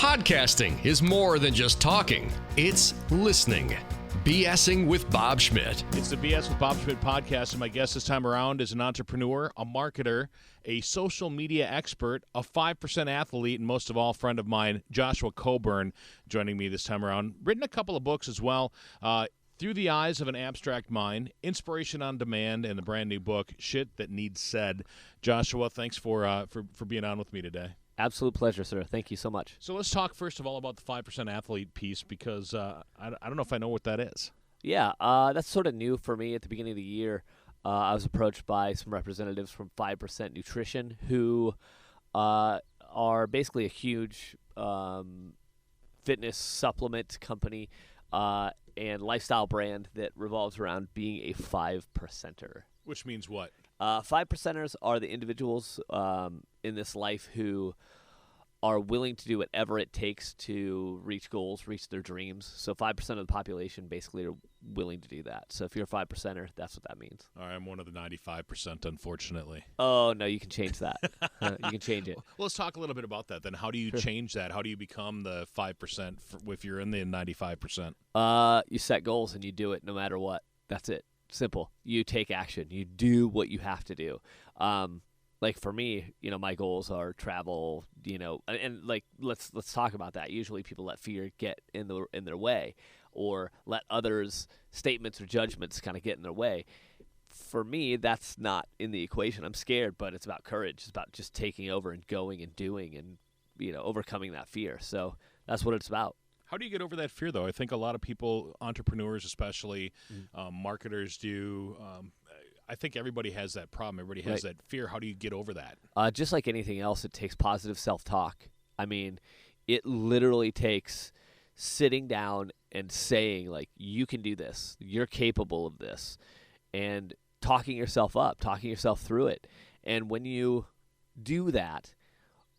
Podcasting is more than just talking, it's listening. BSing with Bob Schmidt. It's the BS with Bob Schmidt podcast, and my guest this time around is an entrepreneur, a marketer, a social media expert, a 5% athlete, and most of all, friend of mine, Joshua Coburn, joining me this time around. Written a couple of books as well, Through the Eyes of an Abstract Mind, Inspiration on Demand, and the brand new book, Shit That Needs Said. Joshua, thanks for being on with me today. Absolute pleasure, sir. Thank you so much. So let's talk first of all about the 5% athlete piece because I don't know if I know what that is. Yeah, that's sort of new for me at the beginning of the year. I was approached by some representatives from 5% Nutrition who are basically a huge fitness supplement company and lifestyle brand that revolves around being a 5%er. Which means what? 5%ers are the individuals in this life who are willing to do whatever it takes to reach goals, reach their dreams. So 5% of the population basically are willing to do that. So if you're a 5%er, that's what that means. All right, I'm one of the 95%, unfortunately. Oh, no, you can change that. You can change it. Well, let's talk a little bit about that then. How do you change that? How do you become the 5% if you're in the 95%? You set goals and you do it no matter what. That's it. Simple. You take action. You do what you have to do. Like for me, my goals are travel, and like let's talk about that. Usually people let fear get in their way or let others' statements or judgments kind of get in their way. For me, that's not in the equation. I'm scared, but it's about courage. It's about just taking over and going and doing and overcoming that fear. So that's what it's about. How do you get over that fear, though? I think a lot of people, entrepreneurs especially, marketers do. I think everybody has that problem. Everybody has that fear. How do you get over that? Just like anything else, it takes positive self-talk. I mean, it literally takes sitting down and saying, like, you can do this. You're capable of this. And talking yourself up, talking yourself through it. And when you do that,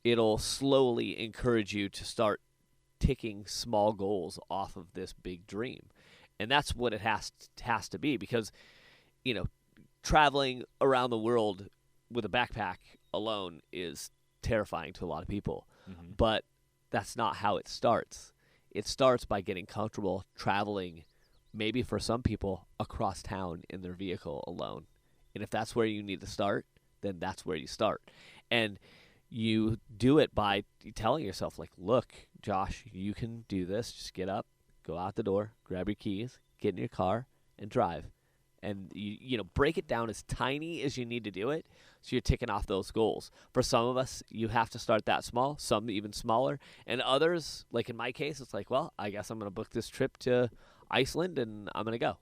it'll slowly encourage you to start ticking small goals off of this big dream. And that's what it has to be because, traveling around the world with a backpack alone is terrifying to a lot of people. Mm-hmm. But that's not how it starts. It starts by getting comfortable traveling, maybe for some people, across town in their vehicle alone. And if that's where you need to start, then that's where you start. And you do it by telling yourself, like, look, Josh, you can do this. Just get up, go out the door, grab your keys, get in your car, and drive. And you break it down as tiny as you need to do it, so you're ticking off those goals. For some of us, you have to start that small, some even smaller. And others, like in my case, it's like, well, I guess I'm going to book this trip to Iceland, and I'm going to go.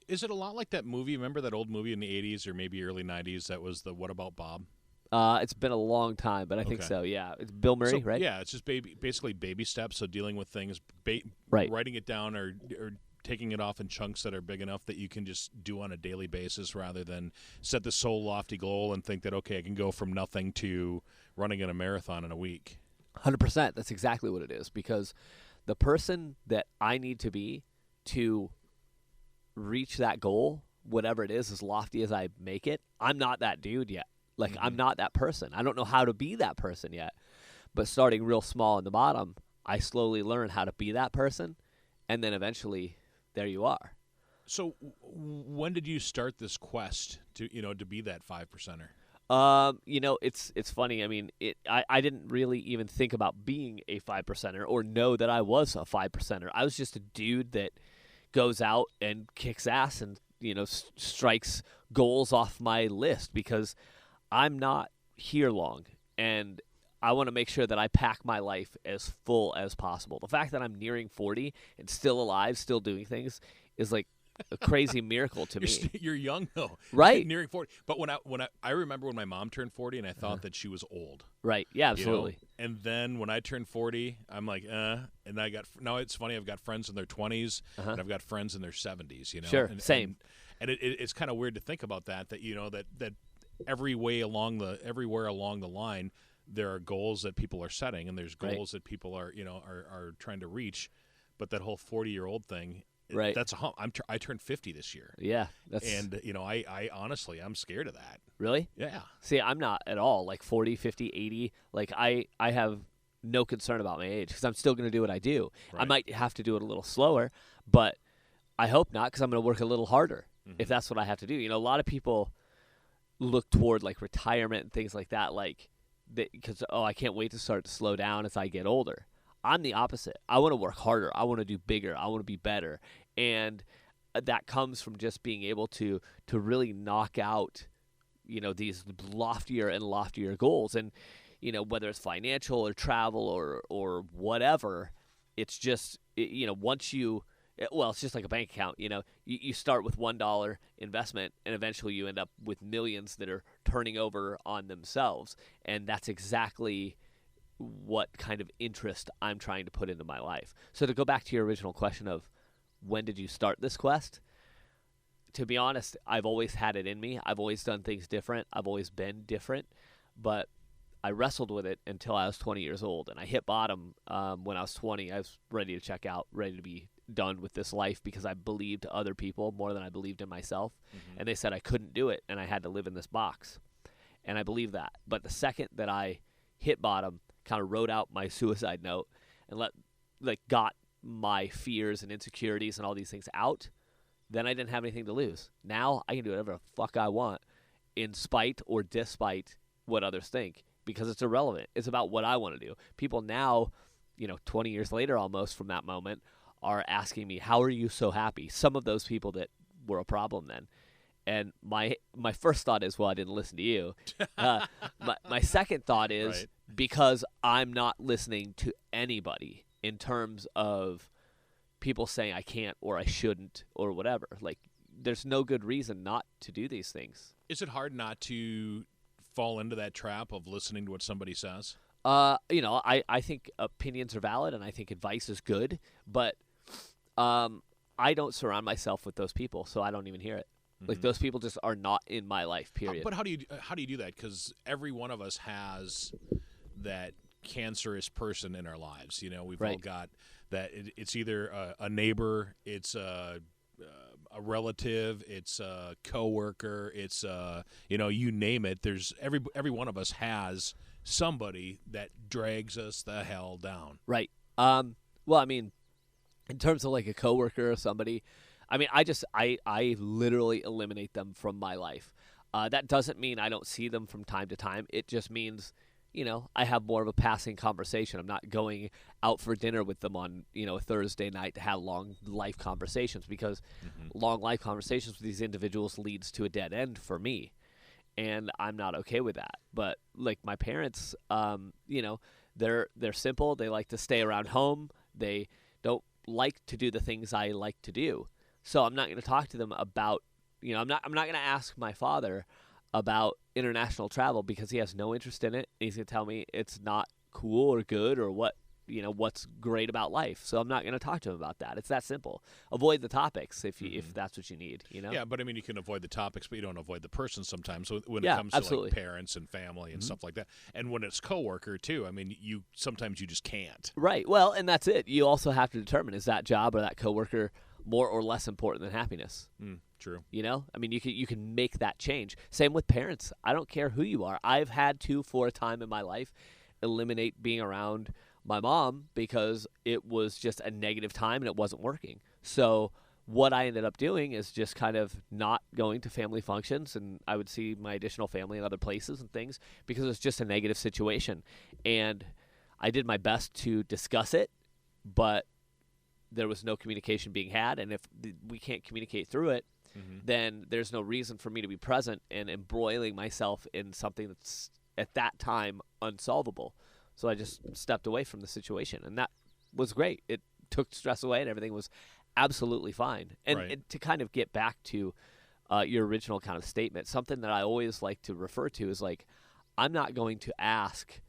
Is it a lot like that movie? Remember that old movie in the 80s or maybe early 90s that was the What About Bob? It's been a long time, but I think so, yeah. It's Bill Murray, right? Yeah, it's just basically baby steps, so dealing with things, writing it down or taking it off in chunks that are big enough that you can just do on a daily basis rather than set this so lofty goal and think that, okay, I can go from nothing to running in a marathon in a week. 100%. That's exactly what it is because the person that I need to be to reach that goal, whatever it is, as lofty as I make it, I'm not that dude yet. Like, I'm not that person. I don't know how to be that person yet. But starting real small in the bottom, I slowly learn how to be that person, and then eventually there you are. So when did you start this quest to be that 5%er? It's funny. I mean, I didn't really even think about being a 5%er or know that I was a 5%er. I was just a dude that goes out and kicks ass and, strikes goals off my list because I'm not here long, and I want to make sure that I pack my life as full as possible. The fact that I'm nearing 40 and still alive, still doing things, is like a crazy miracle to me. You're young though, right? Nearing 40. But when I remember when my mom turned 40, and I thought that she was old. Right. Yeah. Absolutely. And then when I turned 40, I'm like, and now it's funny. I've got friends in their 20s, and I've got friends in their 70s. Sure. Same. And it's kind of weird to think about that everywhere along the line, there are goals that people are setting, and there's goals that people are trying to reach. But that whole 40-year-old thing, right? That's a hump. I turned 50 this year. Yeah, I honestly, I'm scared of that. Really? Yeah. See, I'm not at all. Like 40, 50, 80. Like I have no concern about my age because I'm still going to do what I do. I Right. might have to do it a little slower, but I hope not because I'm going to work a little harder if that's what I have to do. You know, a lot of people look toward like retirement and things like that, like because I can't wait to start to slow down as I get older. I'm the opposite. I want to work harder. I want to do bigger. I want to be better, and that comes from just being able to really knock out, you know, these loftier and loftier goals. And you know, whether it's financial or travel or whatever, it's just you know, once you it's just like a bank account. You know, you start with $1 investment, and eventually you end up with millions that are turning over on themselves. And that's exactly what kind of interest I'm trying to put into my life. So to go back to your original question of when did you start this quest? To be honest, I've always had it in me. I've always done things different. I've always been different. But I wrestled with it until I was 20 years old. And I hit bottom when I was 20. I was ready to check out, ready to be done with this life because I believed other people more than I believed in myself. And they said I couldn't do it and I had to live in this box. And I believe that. But the second that I hit bottom, kind of wrote out my suicide note and got my fears and insecurities and all these things out, then I didn't have anything to lose. Now I can do whatever the fuck I want in spite or despite what others think because it's irrelevant. It's about what I want to do. People now, you know, 20 years later almost from that moment are asking me, how are you so happy? Some of those people that were a problem then. And my first thought is, well, I didn't listen to you. My second thought is Right. because I'm not listening to anybody in terms of people saying I can't or I shouldn't or whatever. Like, there's no good reason not to do these things. Is it hard not to fall into that trap of listening to what somebody says? You know, I think opinions are valid and I think advice is good, but I don't surround myself with those people, so I don't even hear it. Like, those people just are not in my life, period. But how do you do that? Because every one of us has that cancerous person in our lives. You know, we've all Right. got that. It's either a neighbor, it's a relative, it's a coworker, it's you know, you name it. There's every one of us has somebody that drags us the hell down. Right. Well, I mean, in terms of like a coworker or somebody, I mean, I literally eliminate them from my life. That doesn't mean I don't see them from time to time. It just means, you know, I have more of a passing conversation. I'm not going out for dinner with them on, you know, a Thursday night to have long life conversations because long life conversations with these individuals leads to a dead end for me. And I'm not okay with that. But like my parents, you know, they're simple. They like to stay around home. They don't like to do the things I like to do. So I'm not going to talk to them about, you know, I'm not going to ask my father about international travel because he has no interest in it. He's going to tell me it's not cool or good or what, you know, what's great about life. So I'm not going to talk to him about that. It's that simple. Avoid the topics if that's what you need, you know? Yeah, but I mean, you can avoid the topics, but you don't avoid the person sometimes. So when Yeah, it comes absolutely. to like parents and family and stuff like that, and when it's coworker too, I mean, sometimes you just can't. Right. Well, and that's it. You also have to determine, is that job or that coworker more or less important than happiness? True. You know, I mean, you can make that change. Same with parents. I don't care who you are. I've had to, for a time in my life, eliminate being around my mom because it was just a negative time and it wasn't working. So what I ended up doing is just kind of not going to family functions, and I would see my additional family in other places and things because it was just a negative situation. And I did my best to discuss it, but there was no communication being had. And if we can't communicate through it, then there's no reason for me to be present and embroiling myself in something that's at that time unsolvable. So I just stepped away from the situation, and that was great. It took stress away, and everything was absolutely fine. And Right. to kind of get back to your original kind of statement, something that I always like to refer to is like, I'm not going to ask,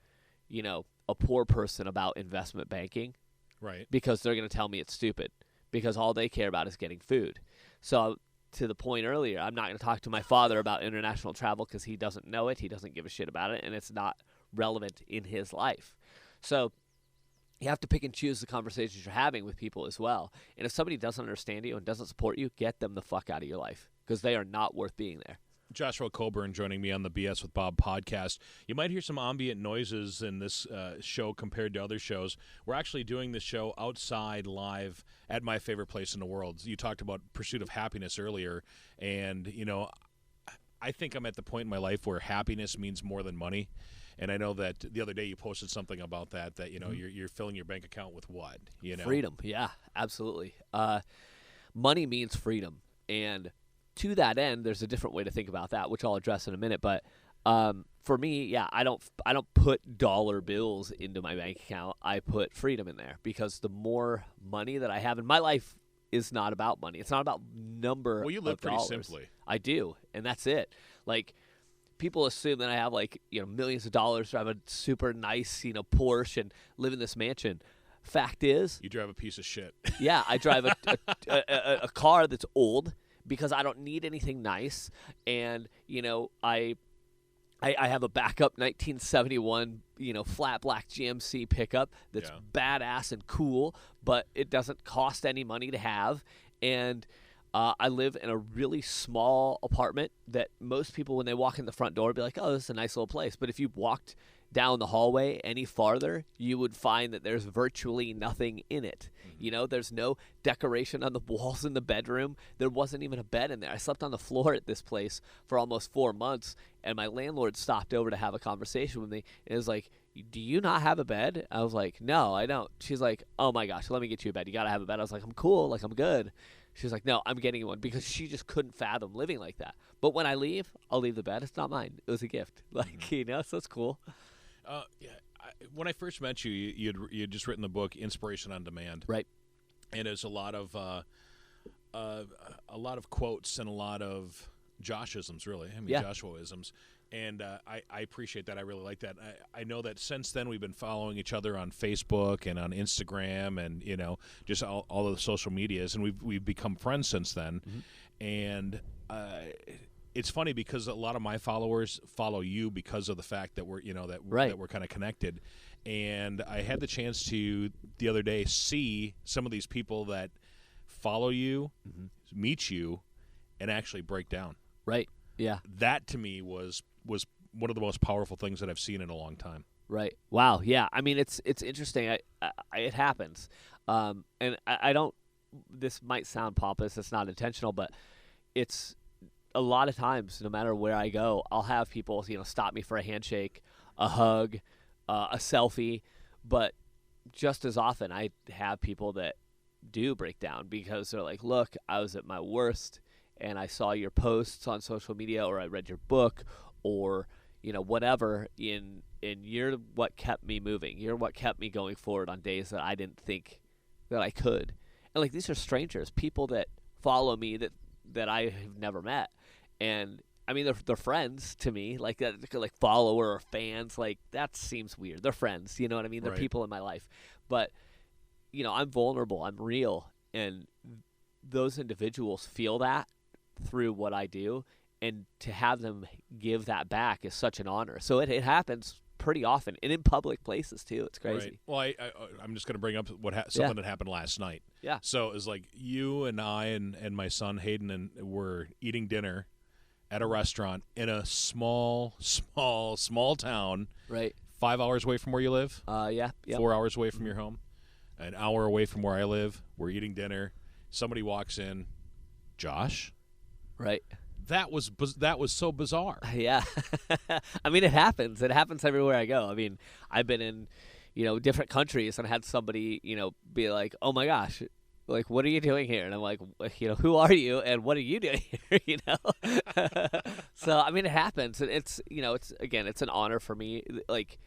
you know, a poor person about investment banking Right. because they're going to tell me it's stupid because all they care about is getting food. So to the point earlier, I'm not going to talk to my father about international travel because he doesn't know it. He doesn't give a shit about it, and it's not relevant in his life. So you have to pick and choose the conversations you're having with people as well. And if somebody doesn't understand you and doesn't support you, get them the fuck out of your life because they are not worth being there. Joshua Coburn joining me on the BS with Bob podcast. You might hear some ambient noises in this show compared to other shows. We're actually doing this show outside live at my favorite place in the world. You talked about pursuit of happiness earlier, and, you know, I think I'm at the point in my life where happiness means more than money. And I know that the other day you posted something about that, you know, you're filling your bank account with what? You know? Freedom. Yeah, absolutely. Money means freedom. And to that end, there's a different way to think about that, which I'll address in a minute. But for me, yeah, I don't put dollar bills into my bank account. I put freedom in there, because the more money that I have in my life is not about money. It's not about number. Well, you live of pretty dollars. simply. I do, and that's it. Like, people assume that I have, like, you know, millions of dollars, or have a super nice, you know, Porsche and live in this mansion. Fact is, You drive a piece of shit. yeah, I drive a car that's old because I don't need anything nice, and, you know, I have a backup 1971, you know, flat black GMC pickup that's badass and cool, but it doesn't cost any money to have. And I live in a really small apartment that most people, when they walk in the front door, be like, oh, this is a nice little place. But if you walked down the hallway any farther, you would find that there's virtually nothing in it. You know, there's no decoration on the walls in the bedroom. There wasn't even a bed in there. I slept on the floor at this place for almost 4 months, and my landlord stopped over to have a conversation with me, and was like, do you not have a bed? I was like, no, I don't. She's like, oh my gosh, let me get you a bed. You got to have a bed. I was like, I'm cool. Like, I'm good. She's like, no, I'm getting you one, because she just couldn't fathom living like that. But when I leave, I'll leave the bed. It's not mine. It was a gift. Like, you know, so it's cool. Yeah, when I first met you, you had just written the book Inspiration on Demand, Right. and there's a lot of quotes and a lot of Joshisms, really. I mean, Yeah. Joshuaisms, and I appreciate that. I really like that. I know that since then we've been following each other on Facebook and on Instagram, and, you know, just all of the social medias, and we've become friends since then, and. It's funny because a lot of my followers follow you because of the fact that we're, you know, that we're kind of connected. And I had the chance to the other day see some of these people that follow you, meet you, and actually break down. Right. Yeah. That to me was one of the most powerful things that I've seen in a long time. Right. Wow. Yeah. I mean, it's interesting. It happens. And I don't. This might sound pompous. It's not intentional, but it's. A lot of times, no matter where I go, I'll have people, you know, stop me for a handshake, a hug, a selfie. But just as often, I have people that do break down because they're like, look, I was at my worst, and I saw your posts on social media, or I read your book, or, you know, whatever, and you're what kept me moving. You're what kept me going forward on days that I didn't think that I could. And, like, these are strangers, people that follow me that I have never met. And I mean, they're friends to me, like follower or fans. Like, that seems weird. They're friends, you know what I mean? They're people in my life. But, you know, I'm vulnerable. I'm real, and those individuals feel that through what I do, and to have them give that back is such an honor. So it happens pretty often, and in public places too. It's crazy. Right. Well, I'm just going to bring up something that happened last night. Yeah. So it was like you and I and my son Hayden and were eating dinner at a restaurant in a small town. Right. 5 hours away from where you live. Yeah. Yep. 4 hours away from your home. An hour away from where I live. We're eating dinner. Somebody walks in. Josh. Right. That was so bizarre. Yeah. I mean, it happens. It happens everywhere I go. I mean, I've been in, you know, different countries and had somebody, you know, be like, oh my gosh, like, what are you doing here? And I'm like, you know, who are you and what are you doing here? You know? So, I mean, it happens. And it's, you know, it's an honor for me. Like,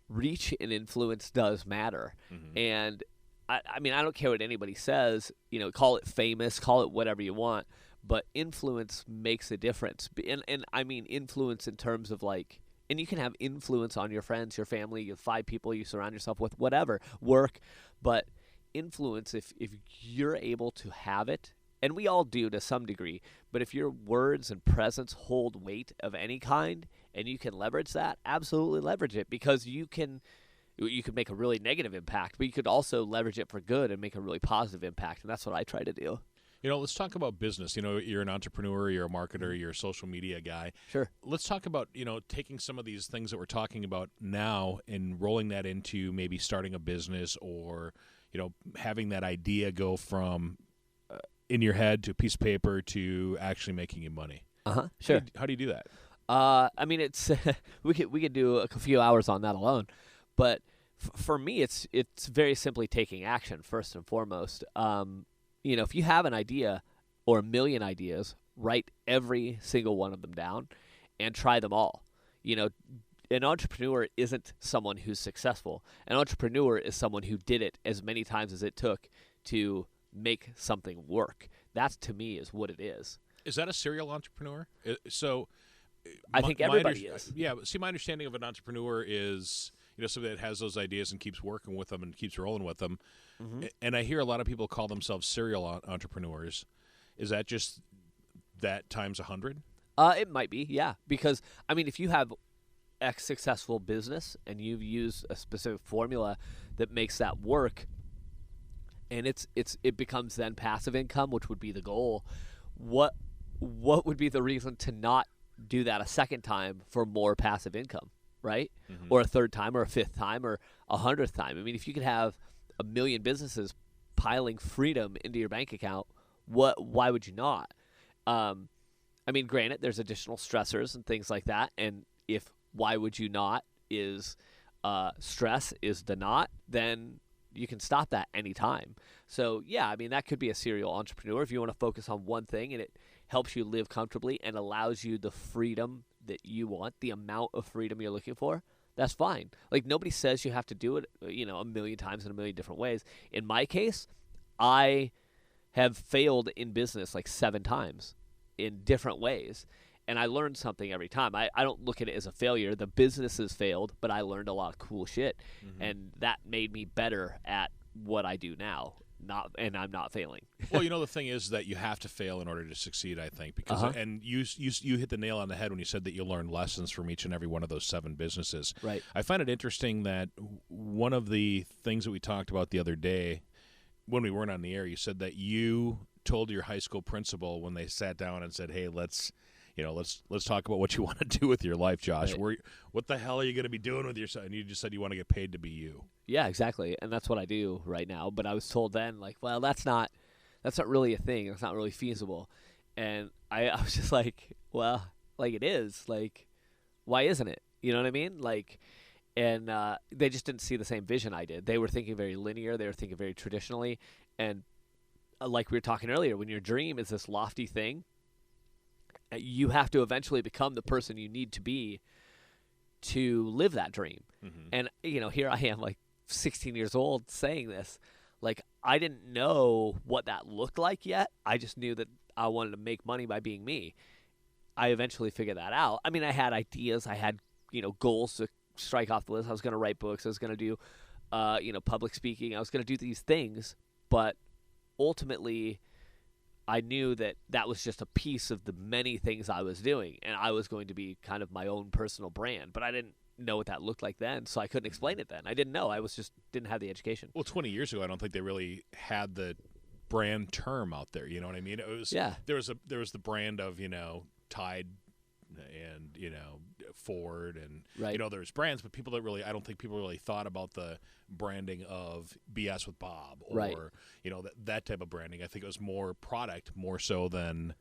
reach and influence does matter. And I mean, I don't care what anybody says, you know, call it famous, call it whatever you want. But influence makes a difference. And I mean influence in terms of, like, and you can have influence on your friends, your family, your 5 people you surround yourself with, whatever, work. But influence, if you're able to have it, and we all do to some degree, but if your words and presence hold weight of any kind and you can leverage that, absolutely leverage it, because you can make a really negative impact, but you could also leverage it for good and make a really positive impact. And that's what I try to do. Let's talk about business. You're an entrepreneur, you're a marketer, you're a social media guy. Sure. Let's talk about, taking some of these things that we're talking about now and rolling that into maybe starting a business or, having that idea go from in your head to a piece of paper to actually making you money. Sure. How do you do that? I mean, it's we could do a few hours on that alone, but for me, it's very simply taking action first and foremost. If you have an idea or a million ideas, write every single one of them down and try them all. An entrepreneur isn't someone who's successful. An entrepreneur is someone who did it as many times as it took to make something work. That, to me, is what it is. Is that a serial entrepreneur? I think everybody is. Yeah. See, my understanding of an entrepreneur is, somebody that has those ideas and keeps working with them and keeps rolling with them. Mm-hmm. And I hear a lot of people call themselves serial entrepreneurs. Is that just that times 100? It might be, yeah. Because, if you have X successful business and you've used a specific formula that makes that work, and it becomes then passive income, which would be the goal, what would be the reason to not do that a second time for more passive income, right? Mm-hmm. Or a third time or a fifth time or 100th time. If you could have a million businesses piling freedom into your bank account, why would you not? Granted, there's additional stressors and things like that, and if why would you not is stress is the not, then you can stop that anytime. So, yeah, that could be a serial entrepreneur if you want to focus on one thing and it helps you live comfortably and allows you the freedom that you want, the amount of freedom you're looking for. That's fine. Nobody says you have to do it, a million times in a million different ways. In my case, I have failed in business 7 times in different ways. And I learned something every time. I don't look at it as a failure. The business has failed, but I learned a lot of cool shit. Mm-hmm. And that made me better at what I do now. And I'm not failing. Well, the thing is that you have to fail in order to succeed, I think. Because and you hit the nail on the head when you said that you learned lessons from each and every one of those 7 businesses. Right. I find it interesting that one of the things that we talked about the other day when we weren't on the air, you said that you told your high school principal when they sat down and said, hey, let's talk about what you want to do with your life, Josh. Right. What the hell are you going to be doing with your son? And you just said you want to get paid to be you. Yeah, exactly. And that's what I do right now. But I was told then, well, that's not really a thing. It's not really feasible. And I was just well, it is. Why isn't it? You know what I mean? And they just didn't see the same vision I did. They were thinking very linear. They were thinking very traditionally. And like we were talking earlier, when your dream is this lofty thing, you have to eventually become the person you need to be to live that dream. Mm-hmm. And, here I am 16 years old saying this. I didn't know what that looked like yet. I just knew that I wanted to make money by being me. I eventually figured that out. I had ideas. I had, goals to strike off the list. I was going to write books. I was going to do, public speaking. I was going to do these things. But ultimately, I knew that was just a piece of the many things I was doing, and I was going to be kind of my own personal brand. But I didn't know what that looked like then, so I couldn't explain it then. I didn't know. I was just didn't have the education. Well, 20 years ago, I don't think they really had the brand term out there. You know what I mean? It was there was the brand of Tide and Ford and right. There's brands, but I don't think people really thought about the branding of BS with Bob or right. That type of branding. I think it was more product more so than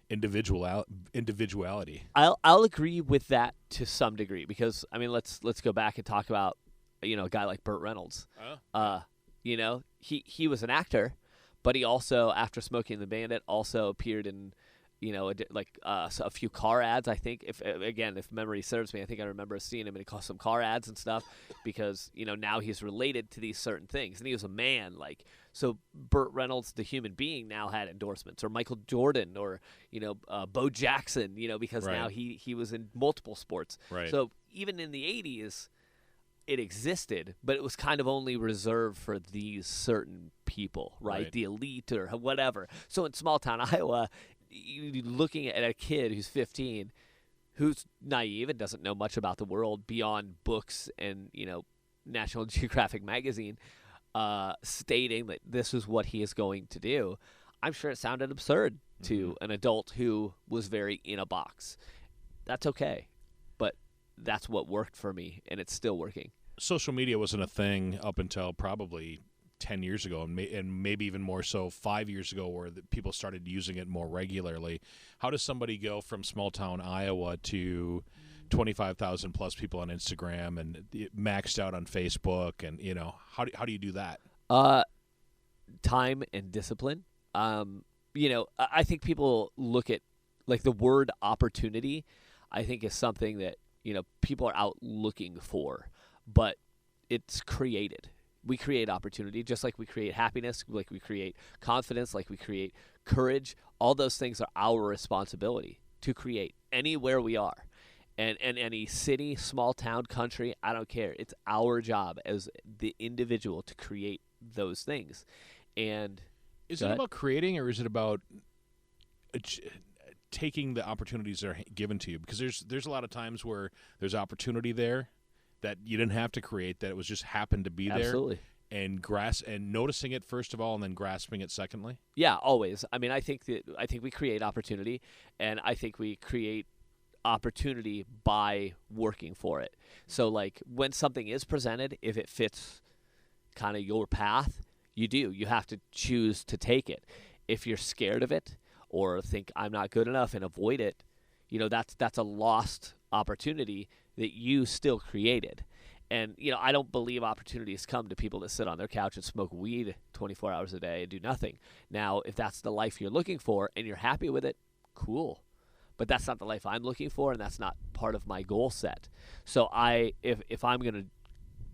individuality. I'll agree with that to some degree because let's go back and talk about a guy like Burt Reynolds. He was an actor, but he also, after Smokey and the Bandit, also appeared in a few car ads. I think if memory serves me, I think I remember seeing him in some car ads and stuff because now he's related to these certain things, and he was a man. So Burt Reynolds, the human being, now had endorsements, or Michael Jordan, or Bo Jackson, because right. now he was in multiple sports. Right. So even in the 80s, it existed, but it was kind of only reserved for these certain people, right? The elite or whatever. So in small town Iowa, looking at a kid who's 15, who's naive and doesn't know much about the world beyond books and National Geographic magazine, stating that this is what he is going to do. I'm sure it sounded absurd to an adult who was very in a box. That's okay. But that's what worked for me, and it's still working. Social media wasn't a thing up until probably 10 years ago, and maybe even more so 5 years ago, where people started using it more regularly. How does somebody go from small-town Iowa to 25,000 plus people on Instagram and maxed out on Facebook, and how do you do that? Time and discipline. I think people look at like the word opportunity. I think is something that people are out looking for, but it's created. We create opportunity just like we create happiness, like we create confidence, like we create courage. All those things are our responsibility to create anywhere we are. And any city, small town, country, I don't care. It's our job as the individual to create those things. And is it about creating, or is it about taking the opportunities that are given to you? Because there's a lot of times where there's opportunity there that you didn't have to create, that it was just happened to be Absolutely. there, and noticing it first of all, and then grasping it secondly. Yeah, always. I mean, I think we create opportunity, and I think we create opportunity by working for it. So like when something is presented, if it fits kind of your path, you have to choose to take it. If you're scared of it or think I'm not good enough and avoid it, that's a lost opportunity that you still created. And I don't believe opportunities come to people that sit on their couch and smoke weed 24 hours a day and do nothing. Now, if that's the life you're looking for and you're happy with it, cool. But that's not the life I'm looking for, and that's not part of my goal set. So if I'm going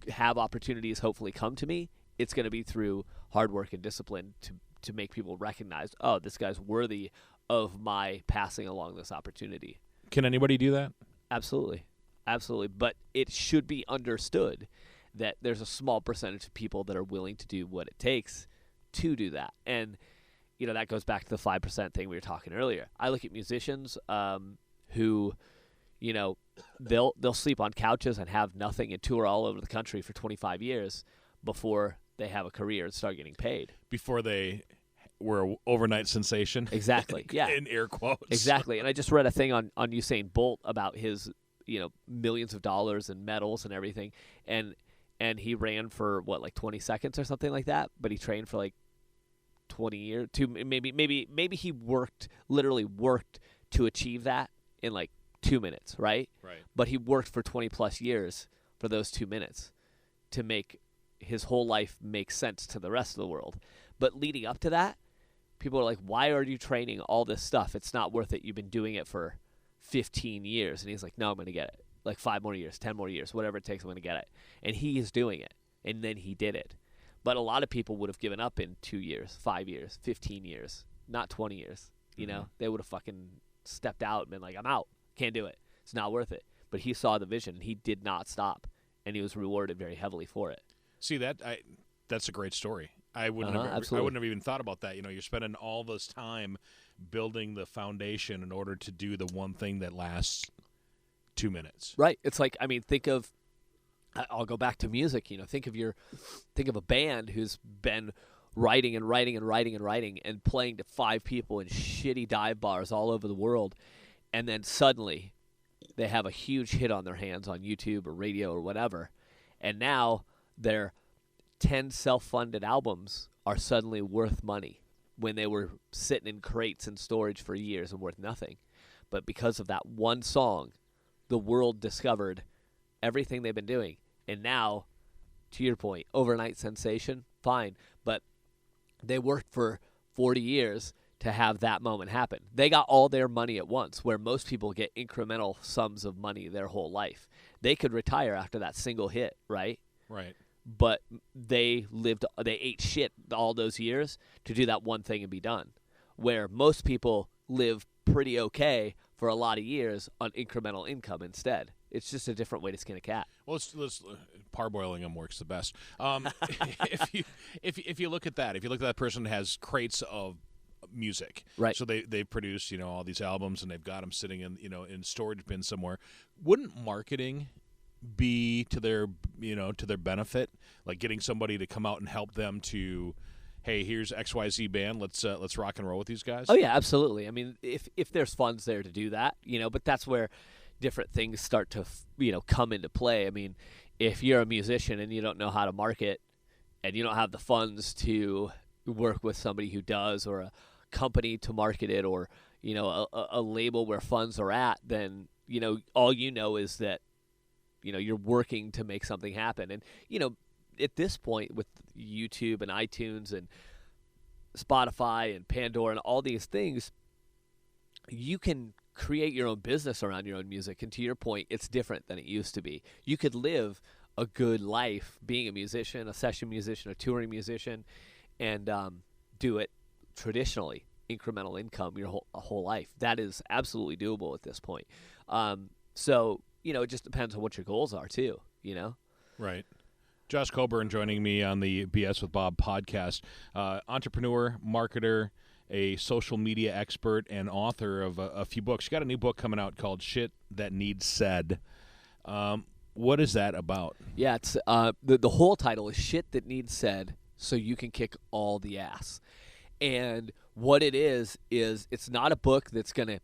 to have opportunities hopefully come to me, it's going to be through hard work and discipline to make people recognize, oh, this guy's worthy of my passing along this opportunity. Can anybody do that? Absolutely. Absolutely. But it should be understood that there's a small percentage of people that are willing to do what it takes to do that. And that goes back to the 5% thing we were talking earlier. I look at musicians who, they'll sleep on couches and have nothing and tour all over the country for 25 years before they have a career and start getting paid. Before they were an overnight sensation. Exactly. Yeah. In air quotes. Exactly. And I just read a thing on Usain Bolt about his, millions of dollars and medals and everything. And he ran for 20 seconds or something like that, but he trained for 20 years, maybe he literally worked to achieve that in 2 minutes, right? Right. But he worked for 20 plus years for those 2 minutes to make his whole life make sense to the rest of the world. But leading up to that, people are like, why are you training all this stuff? It's not worth it. You've been doing it for 15 years. And he's like, no, I'm going to get it. 5 more years, 10 more years, whatever it takes, I'm going to get it. And he is doing it. And then he did it. But a lot of people would have given up in 2 years, 5 years, 15 years, not 20 years. They would have fucking stepped out and been like, I'm out. Can't do it. It's not worth it. But he saw the vision, and he did not stop, and he was rewarded very heavily for it. See, that's a great story. I wouldn't have even thought about that. You're spending all this time building the foundation in order to do the one thing that lasts 2 minutes. Right. It's I'll go back to music. Think of a band who's been writing and writing and writing and writing and playing to 5 people in shitty dive bars all over the world, and then suddenly they have a huge hit on their hands on YouTube or radio or whatever, and now their 10 self-funded albums are suddenly worth money when they were sitting in crates in storage for years and worth nothing. But because of that one song, the world discovered everything they've been doing. And now, to your point, overnight sensation, fine. But they worked for 40 years to have that moment happen. They got all their money at once, where most people get incremental sums of money their whole life. They could retire after that single hit, right? Right. But they ate shit all those years to do that one thing and be done. Where most people live pretty okay for a lot of years on incremental income instead. It's just a different way to skin a cat. Well, let's parboiling them works the best. If you look at that, if you look at that person that has crates of music, right? So they produce all these albums and they've got them sitting in in storage bins somewhere. Wouldn't marketing be to their benefit, like getting somebody to come out and help them to hey, here's XYZ band, let's rock and roll with these guys? Oh yeah, absolutely. I mean, if there's funds there to do that, but that's where different things start to come into play. I mean, if you're a musician and you don't know how to market, and you don't have the funds to work with somebody who does, or a company to market it, or a label where funds are at, then all is that you're working to make something happen. And at this point with YouTube and iTunes and Spotify and Pandora and all these things, you can create your own business around your own music. And to your point, it's different than it used to be. You could live a good life being a musician, a session musician, a touring musician, and do it traditionally, incremental income your whole life. That is absolutely doable at this point. So it just depends on what your goals are too. Right. Josh Coburn joining me on the BS with Bob podcast. Entrepreneur, marketer, a social media expert, and author of a few books. You got a new book coming out called Shit That Needs Said. What is that about? Yeah, it's the whole title is Shit That Needs Said, so you can kick all the ass. And what it is it's not a book that's going to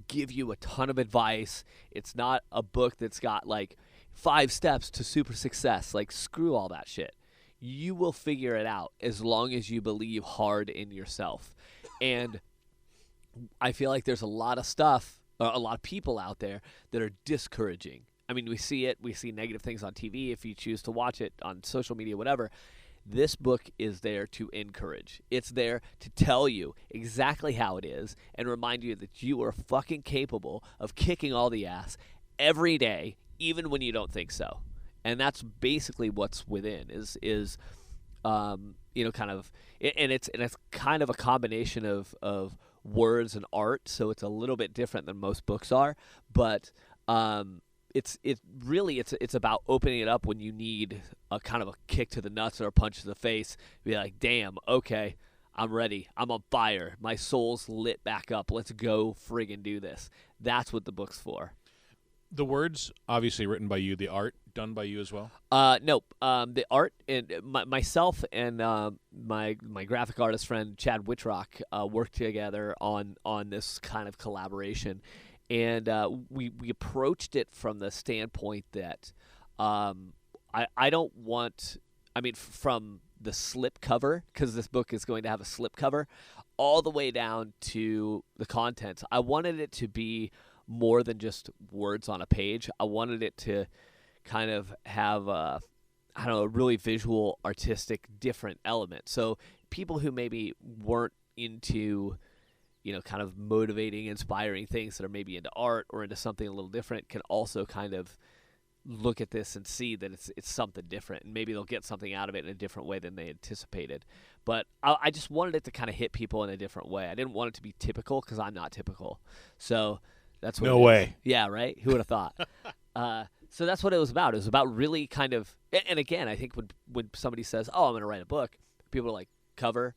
give you a ton of advice. It's not a book that's got like 5 steps to super success. Like, screw all that shit. You will figure it out as long as you believe hard in yourself. And I feel like there's a lot of stuff, or a lot of people out there that are discouraging. I mean, we see it. We see negative things on TV if you choose to watch it, on social media, whatever. This book is there to encourage. It's there to tell you exactly how it is and remind you that you are fucking capable of kicking all the ass every day, even when you don't think so. And that's basically what's within is kind of, and it's kind of a combination of words and art. So it's a little bit different than most books are, but it's about opening it up when you need a kind of a kick to the nuts or a punch to the face. Be like, damn, okay, I'm ready. I'm on fire. My soul's lit back up. Let's go friggin' do this. That's what the book's for. The words, obviously written by you. The art, done by you as well? Nope. The art, and myself and my graphic artist friend Chad Whitrock worked together on this kind of collaboration. And we approached it from the standpoint that I don't want, from the slip cover, because this book is going to have a slip cover, all the way down to the contents. I wanted it to be more than just words on a page. I wanted it to kind of have a really visual, artistic, different element. So people who maybe weren't into kind of motivating, inspiring things, that are maybe into art or into something a little different, can also kind of look at this and see that it's something different, and maybe they'll get something out of it in a different way than they anticipated. But I just wanted it to kind of hit people in a different way. I didn't want it to be typical, because I'm not typical. So that's what no way. Yeah, right? Who would have thought? So that's what it was about. It was about really kind of, and again, I think when somebody says, oh, I'm going to write a book, people are like, cover,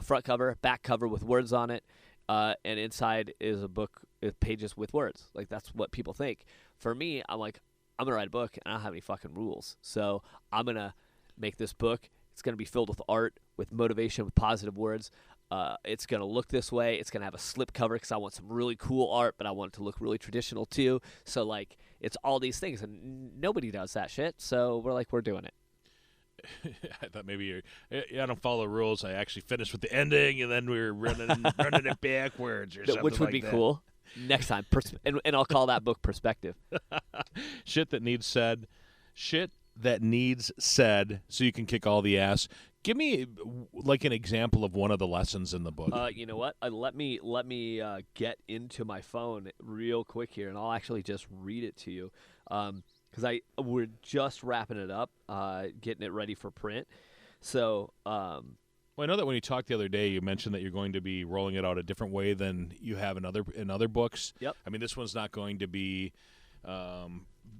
front cover, back cover with words on it. And inside is a book with pages with words. Like, that's what people think. For me, I'm like, I'm going to write a book, and I don't have any fucking rules. So I'm going to make this book. It's going to be filled with art, with motivation, with positive words. It's going to look this way. It's going to have a slip cover, because I want some really cool art, but I want it to look really traditional too. So, like, it's all these things, and nobody does that shit. So we're doing it. I thought maybe I don't follow rules. I actually finished with the ending, and then we were running it backwards or something, which would like be that. Cool. Next time, and I'll call that book Perspective. Shit That Needs Said. Shit That Needs Said, so you can kick all the ass. Give me like an example of one of the lessons in the book. You know what? Let me get into my phone real quick here, and I'll actually just read it to you. Because we're just wrapping it up, getting it ready for print. So, well, I know that when you talked the other day, you mentioned that you're going to be rolling it out a different way than you have in other books. Yep. I mean, this one's not going to be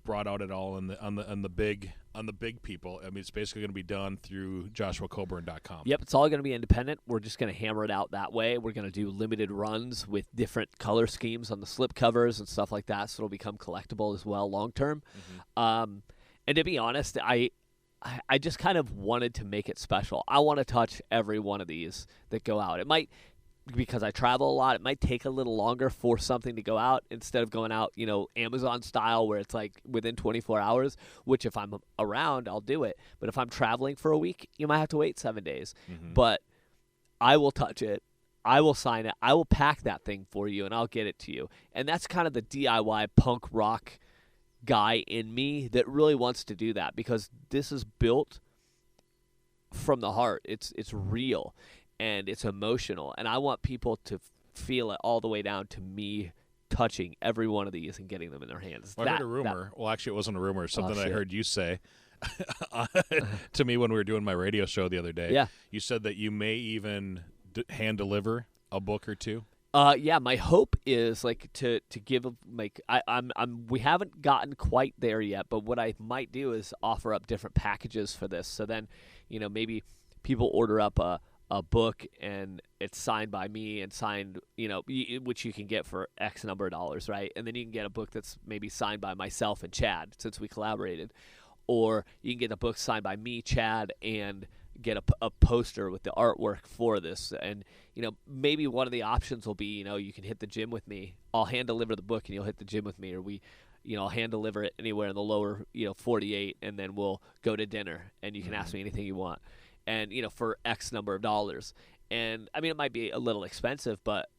brought out at all on the big people. I mean, it's basically going to be done through JoshuaCoburn.com. Yep, it's all going to be independent. We're just going to hammer it out that way. We're going to do limited runs with different color schemes on the slip covers and stuff like that, so it'll become collectible as well long term. Mm-hmm. And to be honest, I just kind of wanted to make it special. I want to touch every one of these that go out. It might, because I travel a lot, it might take a little longer for something to go out instead of going out, Amazon style where it's like within 24 hours, which if I'm around, I'll do it. But if I'm traveling for a week, you might have to wait 7 days. Mm-hmm. But I will touch it. I will sign it. I will pack that thing for you, and I'll get it to you. And that's kind of the DIY punk rock guy in me that really wants to do that, because this is built from the heart. It's real, and it's emotional, and I want people to feel it all the way down to me touching every one of these and getting them in their hands. Well, I heard a rumor. Well, actually, it wasn't a rumor. It's something I heard you say to me when we were doing my radio show the other day. Yeah. You said that you may even hand deliver a book or two. Yeah, my hope is to give we haven't gotten quite there yet, but what I might do is offer up different packages for this. So then, maybe people order up a book and it's signed by me and signed, which you can get for X number of dollars, right? And then you can get a book that's maybe signed by myself and Chad, since we collaborated, or you can get a book signed by me, Chad, and get a poster with the artwork for this. And maybe one of the options will be, you can hit the gym with me. I'll hand deliver the book and you'll hit the gym with me, or I'll hand deliver it anywhere in the lower 48, and then we'll go to dinner and you can ask me anything you want, and for X number of dollars. And I mean, it might be a little expensive, but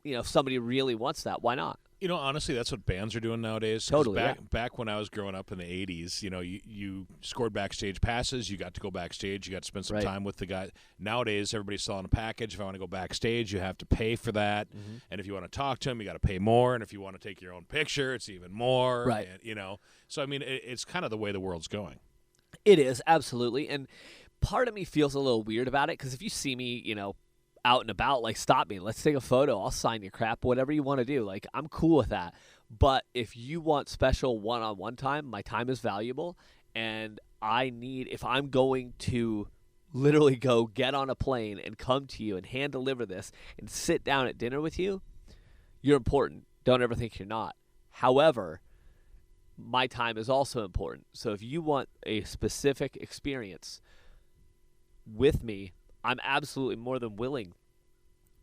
if somebody really wants that, why not? Honestly, that's what bands are doing nowadays. Totally. Back when I was growing up in the 80s, you scored backstage passes. You got to go backstage. You got to spend some time with the guy. Nowadays, everybody's selling a package. If I want to go backstage, you have to pay for that. Mm-hmm. And if you want to talk to him, you got to pay more. And if you want to take your own picture, it's even more. Right. And, so, I mean, it's kind of the way the world's going. It is, absolutely. And part of me feels a little weird about it, because if you see me, out and about, stop me, let's take a photo, I'll sign your crap, whatever you want to do, I'm cool with that. But if you want special one-on-one time, my time is valuable, and if I'm going to literally go get on a plane and come to you and hand deliver this and sit down at dinner with you, you're important. Don't ever think you're not. However, my time is also important. So if you want a specific experience with me, I'm absolutely more than willing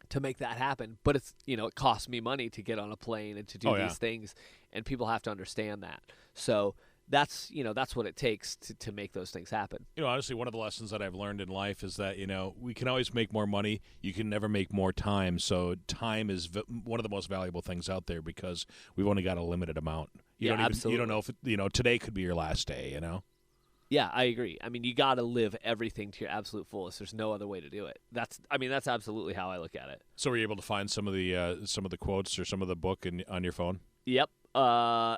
to make that happen. But it's, it costs me money to get on a plane and to do these things, and people have to understand that. So that's what it takes to make those things happen. Honestly, one of the lessons that I've learned in life is that, we can always make more money. You can never make more time. So time is one of the most valuable things out there, because we've only got a llimited amount. Absolutely. You don't know if, today could be your last day, Yeah, I agree. I mean, you got to live everything to your absolute fullest. There's no other way to do it. That's absolutely how I look at it. So were you able to find some of the quotes or some of the book on your phone? Yep. Yeah,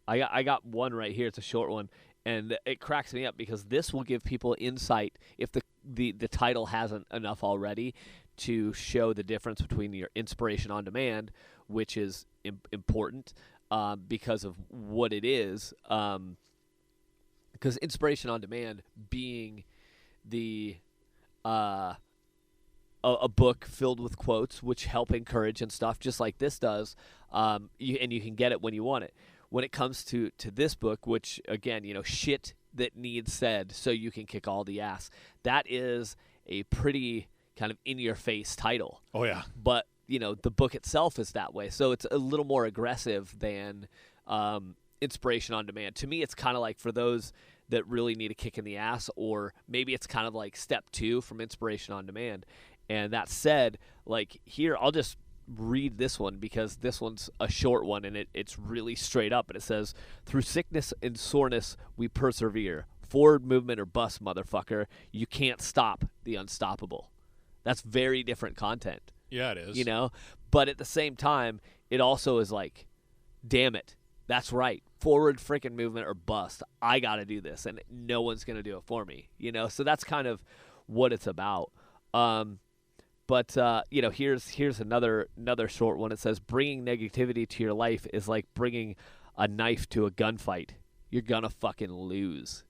I got one right here. It's a short one, and it cracks me up, because this will give people insight, if the title hasn't enough already, to show the difference between your inspiration on demand, which is important. Because of what it is, because inspiration on demand being a book filled with quotes which help encourage and stuff, just like this does, and you can get it when you want it. When it comes to this book, which again, shit that needs said so you can kick all the ass, that is a pretty kind of in-your-face title. Oh yeah, but the book itself is that way. So it's a little more aggressive than inspiration on demand. To me, it's kind of like for those that really need a kick in the ass, or maybe it's kind of like step 2 from inspiration on demand. And that said, here, I'll just read this one, because this one's a short one, and it's really straight up. And it says, "Through sickness and soreness, we persevere. Forward movement or bust, motherfucker. You can't stop the unstoppable." That's very different content. Yeah, it is. But at the same time, it also is like, damn it, that's right. Forward freaking movement or bust. I got to do this, and no one's going to do it for me. So that's kind of what it's about. But here's another short one. It says, "Bringing negativity to your life is like bringing a knife to a gunfight. You're going to fucking lose."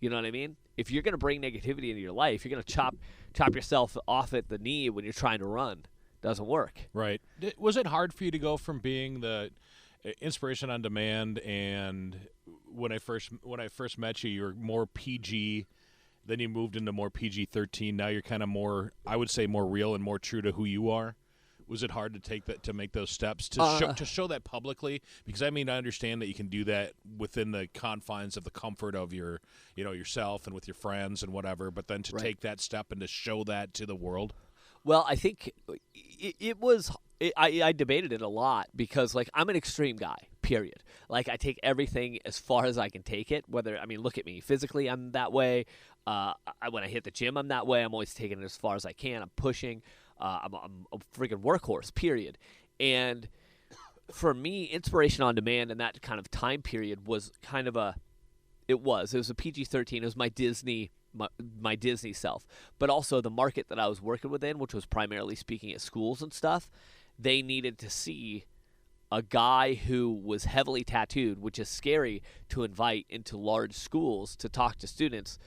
You know what I mean? If you're going to bring negativity into your life, you're going to chop yourself off at the knee when you're trying to run. Doesn't work. Right. Was it hard for you to go from being Inspiration on Demand, and when I first met you, you were more PG. Then you moved into more PG-13. Now you're kind of more, I would say, more real and more true to who you are. Was it hard to make those steps to show that publicly? Because I understand that you can do that within the confines of the comfort of your, yourself and with your friends and whatever. But then to take that step and to show that to the world. Well, I think it was. I debated it a lot because, I'm an extreme guy, period. I take everything as far as I can take it. Look at me. Physically, I'm that way. When I hit the gym, I'm that way. I'm always taking it as far as I can. I'm pushing. I'm a freaking workhorse, period. And for me, Inspiration on Demand and that kind of time period was kind of it was a PG-13. It was my Disney self. But also the market that I was working within, which was primarily speaking at schools and stuff, they needed to see a guy who was heavily tattooed, which is scary to invite into large schools to talk to students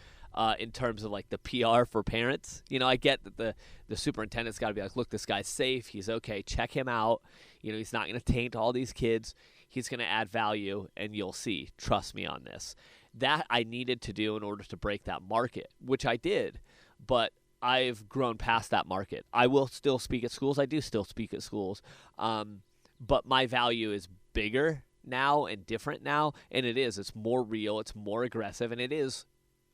in terms of the PR for parents. I get that the superintendent's got to be look, this guy's safe. He's okay. Check him out. He's not going to taint all these kids. He's going to add value, and you'll see. Trust me on this. That I needed to do in order to break that market, which I did, but I've grown past that market. I will still speak at schools. I do still speak at schools, but my value is bigger now and different now, and it's more real, it's more aggressive, and it is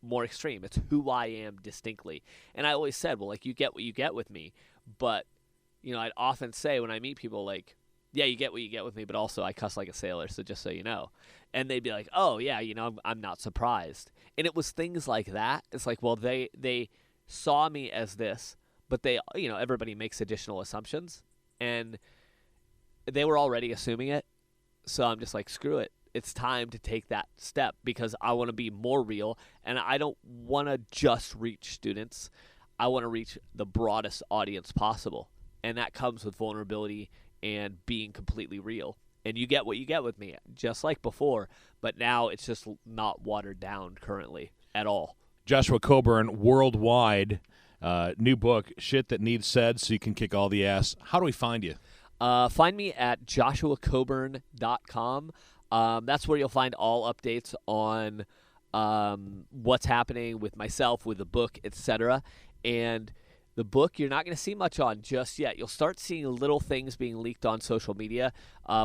more extreme. It's who I am distinctly. And I always said, well, you get what you get with me, but I'd often say when I meet people, yeah, you get what you get with me, but also I cuss like a sailor, so just so you know. And they'd be like, oh, yeah, I'm not surprised. And it was things like that. It's well, they saw me as this, but they, everybody makes additional assumptions, and they were already assuming it. So I'm just screw it. It's time to take that step because I want to be more real, and I don't want to just reach students. I want to reach the broadest audience possible, and that comes with vulnerability and being completely real. And you get what you get with me, just like before, but now it's just not watered down currently at all. Joshua Coburn, worldwide, new book, Shit That Needs Said, so you can kick all the ass. How do we find you? Find me at joshuacoburn.com. That's where you'll find all updates on what's happening with myself, with the book, etc. And the book you're not going to see much on just yet. You'll start seeing little things being leaked on social media,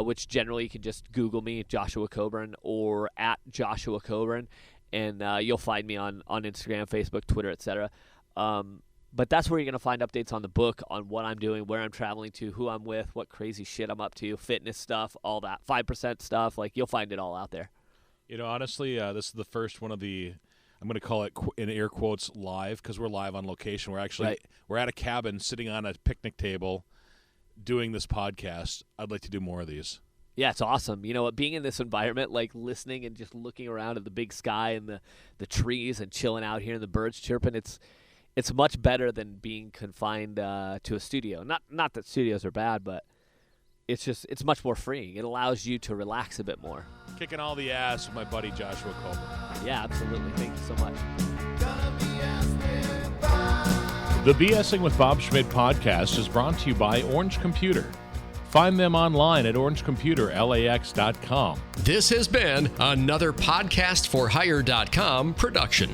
which generally you can just Google me, Joshua Coburn, or at Joshua Coburn, and you'll find me on Instagram, Facebook, Twitter, etc. But that's where you're going to find updates on the book, on what I'm doing, where I'm traveling to, who I'm with, what crazy shit I'm up to, fitness stuff, all that, 5% stuff. You'll find it all out there. Honestly, this is the first one of the, I'm going to call it in air quotes live, because we're live on location. We're at a cabin sitting on a picnic table doing this podcast. I'd like to do more of these. Yeah, it's awesome. Being in this environment, listening and just looking around at the big sky and the trees and chilling out here and the birds chirping, it's much better than being confined to a studio. Not that studios are bad, but it's much more freeing. It allows you to relax a bit more. Kicking all the ass with my buddy Joshua Coburn. Yeah, absolutely. Thank you so much. The BSing with Bob Schmidt podcast is brought to you by Orange Computer. Find them online at orangecomputerlax.com. This has been another podcastforhire.com production.